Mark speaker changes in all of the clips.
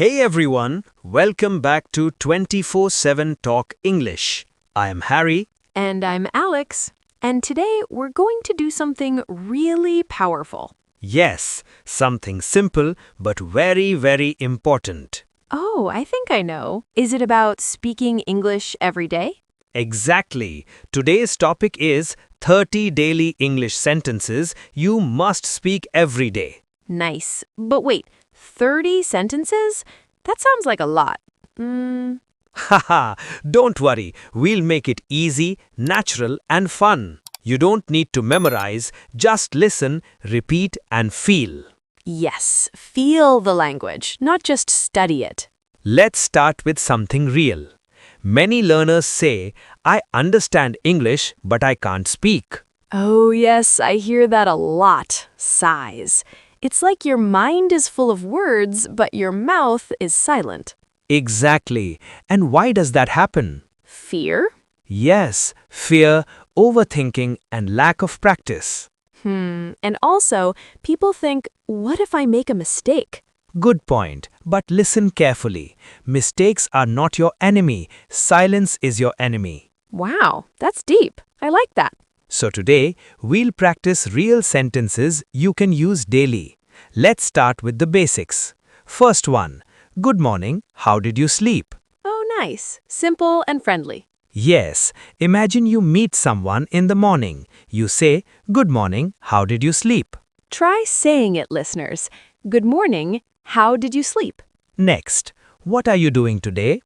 Speaker 1: Hey everyone, welcome back to 24/7 Talk English. I am Harry.
Speaker 2: And I'm Alex. And today we're going to do something really powerful.
Speaker 1: Yes, something simple but very, very important.
Speaker 2: Oh, I think I know. Is it about speaking English every day?
Speaker 1: Exactly. Today's topic is 30 daily English sentences you must speak every day.
Speaker 2: Nice. But wait, 30 sentences? That sounds like a lot.
Speaker 1: Haha, don't worry, we'll make it easy, natural, and fun. You don't need to memorize, just listen, repeat, and feel.
Speaker 2: Yes, feel the language, not just study it.
Speaker 1: Let's start with something real. Many learners say, I understand English, but I can't speak.
Speaker 2: Oh, yes, I hear that a lot. Sighs. It's like your mind is full of words, but your mouth is silent.
Speaker 1: Exactly. And why does that happen?
Speaker 2: Fear?
Speaker 1: Yes, fear, overthinking, and lack of practice.
Speaker 2: And also, people think, what if I make a mistake?
Speaker 1: Good point, but listen carefully. Mistakes are not your enemy. Silence is your enemy.
Speaker 2: Wow, that's deep. I like that.
Speaker 1: So today, we'll practice real sentences you can use daily. Let's start with the basics. First one, good morning, how did you sleep?
Speaker 2: Oh, nice. Simple and friendly.
Speaker 1: Yes, imagine you meet someone in the morning. You say, good morning, how did you sleep?
Speaker 2: Try saying it, listeners. Good morning. How did you sleep?
Speaker 1: Next, what are you doing today?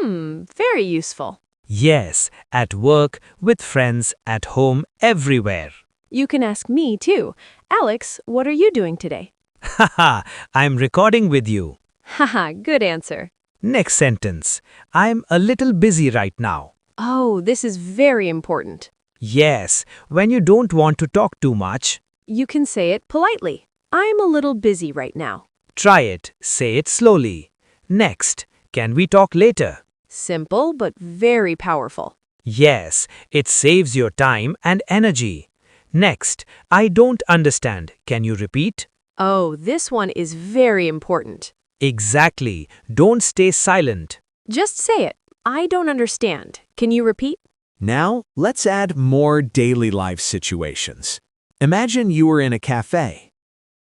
Speaker 2: Very useful.
Speaker 1: Yes, at work, with friends, at home, everywhere.
Speaker 2: You can ask me too. Alex, what are you doing today?
Speaker 1: Haha, I'm recording with you.
Speaker 2: Haha, good answer.
Speaker 1: Next sentence, I'm a little busy right now.
Speaker 2: Oh, this is very important.
Speaker 1: Yes, when you don't want to talk too much,
Speaker 2: You can say it politely. I'm a little busy right now.
Speaker 1: try it, say it slowly. Next, can we talk later?
Speaker 2: Simple but very powerful.
Speaker 1: Yes, it saves your time and energy. Next, I don't understand. Can you repeat?
Speaker 2: Oh, this one is very important.
Speaker 1: Exactly. Don't stay silent.
Speaker 2: Just say it. I don't understand. Can you repeat?
Speaker 3: Now, let's add more daily life situations. Imagine you were in a cafe.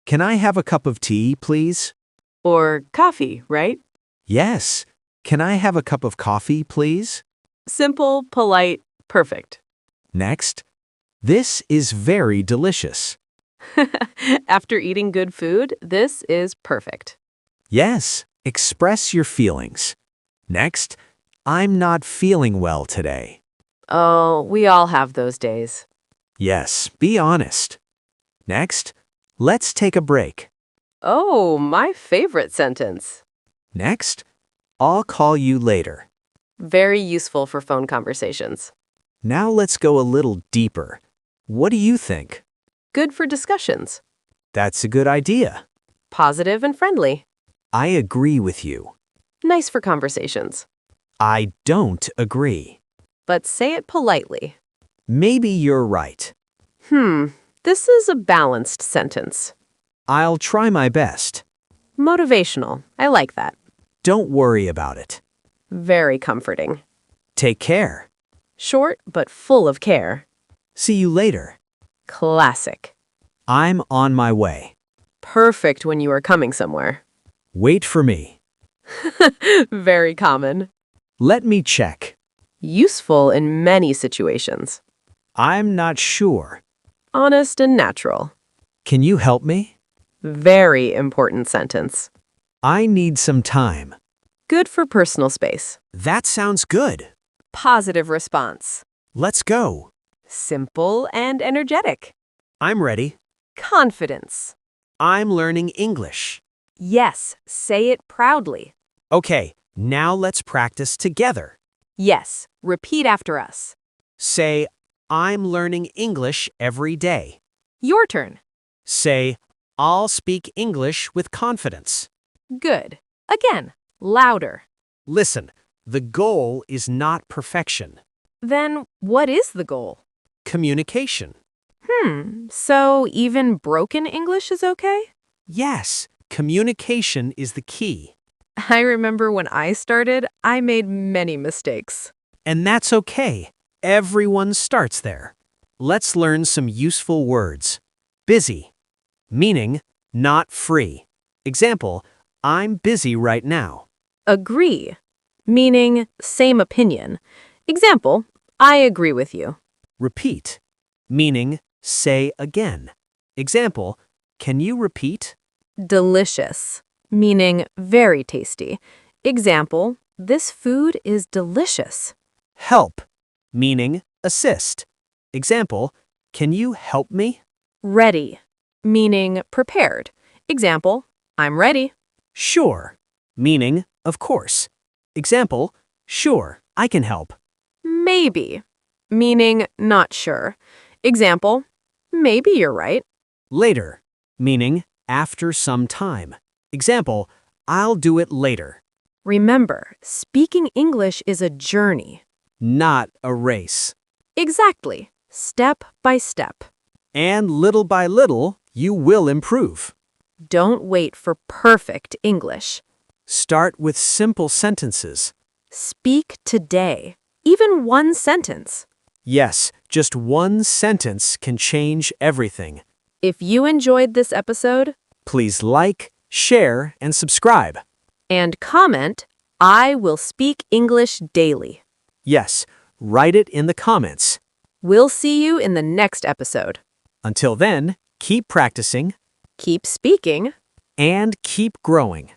Speaker 3: Can I have a cup of tea, please?
Speaker 2: Or coffee, right?
Speaker 3: Yes. Can I have a cup of coffee, please?
Speaker 2: Simple, polite, perfect.
Speaker 3: Next, this is very delicious.
Speaker 2: After eating good food, this is perfect.
Speaker 3: Yes, express your feelings. Next, I'm not feeling well today.
Speaker 2: Oh, we all have those days.
Speaker 3: Yes, be honest. Next, let's take a break.
Speaker 2: Oh, my favorite sentence.
Speaker 3: Next, I'll call you later.
Speaker 2: Very useful for phone conversations.
Speaker 3: Now let's go a little deeper. What do you think?
Speaker 2: Good for discussions.
Speaker 3: That's a good idea.
Speaker 2: Positive and friendly.
Speaker 3: I agree with you.
Speaker 2: Nice for conversations.
Speaker 3: I don't agree.
Speaker 2: But say it politely.
Speaker 3: Maybe you're right.
Speaker 2: This is a balanced sentence.
Speaker 3: I'll try my best.
Speaker 2: Motivational. I like that.
Speaker 3: Don't worry about it.
Speaker 2: Very comforting.
Speaker 3: Take care.
Speaker 2: Short but full of care.
Speaker 3: See you later.
Speaker 2: Classic.
Speaker 3: I'm on my way.
Speaker 2: Perfect when you are coming somewhere.
Speaker 3: Wait for me.
Speaker 2: Very common.
Speaker 3: Let me check.
Speaker 2: Useful in many situations.
Speaker 3: I'm not sure.
Speaker 2: Honest and natural.
Speaker 3: Can you help me?
Speaker 2: Very important sentence.
Speaker 3: I need some time.
Speaker 2: Good for personal space.
Speaker 3: That sounds good.
Speaker 2: Positive response.
Speaker 3: Let's go.
Speaker 2: Simple and energetic.
Speaker 3: I'm ready.
Speaker 2: Confidence.
Speaker 3: I'm learning English.
Speaker 2: Yes, say it proudly.
Speaker 3: Okay, now let's practice together.
Speaker 2: Yes, repeat after us.
Speaker 3: Say, I'm learning English every day.
Speaker 2: Your turn.
Speaker 3: Say, I'll speak English with confidence.
Speaker 2: Good. Again, louder.
Speaker 3: Listen, the goal is not perfection.
Speaker 2: Then what is the goal?
Speaker 3: Communication.
Speaker 2: So even broken English is okay?
Speaker 3: Yes, communication is the key.
Speaker 2: I remember when I started, I made many mistakes.
Speaker 3: And that's okay. Everyone starts there. Let's learn some useful words. Busy, meaning not free. Example, I'm busy right now.
Speaker 2: Agree, meaning same opinion. Example, I agree with you.
Speaker 3: Repeat, meaning say again. Example, can you repeat?
Speaker 2: Delicious, meaning very tasty. Example, this food is delicious.
Speaker 3: Help, meaning assist. Example, can you help me?
Speaker 2: Ready, meaning prepared. Example, I'm ready.
Speaker 3: Sure, meaning of course. Example, sure, I can help.
Speaker 2: Maybe, meaning not sure. Example, maybe you're right.
Speaker 3: Later, meaning after some time. Example, I'll do it later.
Speaker 2: Remember, speaking English is a journey.
Speaker 3: Not a race.
Speaker 2: Exactly, step by step.
Speaker 3: And little by little, you will improve.
Speaker 2: Don't wait for perfect English.
Speaker 3: Start with simple sentences.
Speaker 2: Speak today, even one sentence.
Speaker 3: Yes, just one sentence can change everything.
Speaker 2: If you enjoyed this episode,
Speaker 3: Please like, share, and subscribe.
Speaker 2: and comment, I will speak English daily.
Speaker 3: Yes, write it in the comments.
Speaker 2: We'll see you in the next episode.
Speaker 3: Until then, keep practicing
Speaker 2: Keep speaking.
Speaker 3: and keep growing.